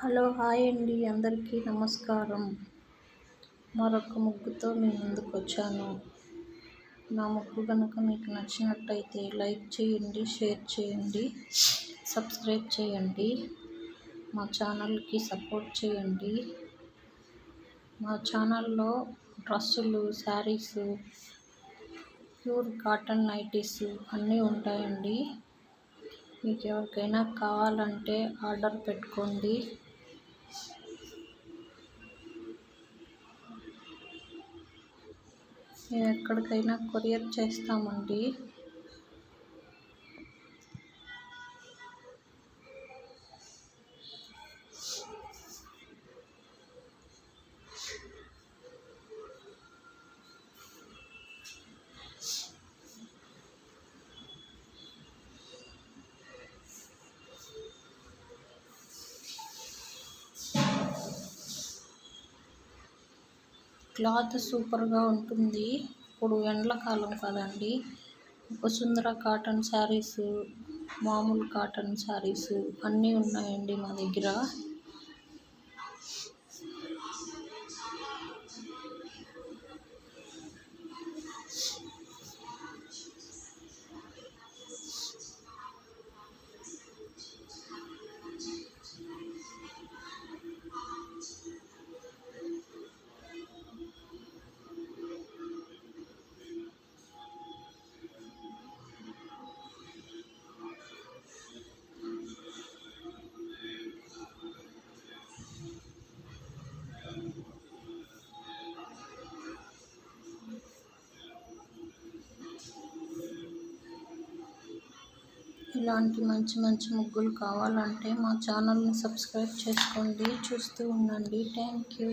Hello hi అండి, అందరికీ నమస్కారం. మరొక ముగ్గుతో మీ ముందుకు వచ్చాను. నా ముగ్గు కనుక మీకు నచ్చినట్టయితే లైక్ చేయండి, షేర్ చేయండి, సబ్స్క్రైబ్ చేయండి. మా ఛానల్కి సపోర్ట్ చేయండి. మా ఛానల్లో డ్రెస్సులు, శారీస్, ప్యూర్ కాటన్ నైటీస్ అన్నీ ఉంటాయండి. మీకు ఎవరికైనా కావాలంటే ఆర్డర్ పెట్టుకోండి. మేము ఎక్కడికైనా కొరియర్ చేస్తామండి. క్లాత్ సూపర్గా ఉంటుంది. ఇప్పుడు ఎండాకాలం కదండి. వసుంధర కాటన్ శారీస్, మామూలు కాటన్ శారీస్ అన్నీ ఉన్నాయండి మా దగ్గర. ఇలాంటి మంచి మంచి ముగ్గులు కావాలంటే మా ఛానల్ని సబ్స్క్రైబ్ చేసుకోండి, చూస్తూ ఉండండి. Thank you.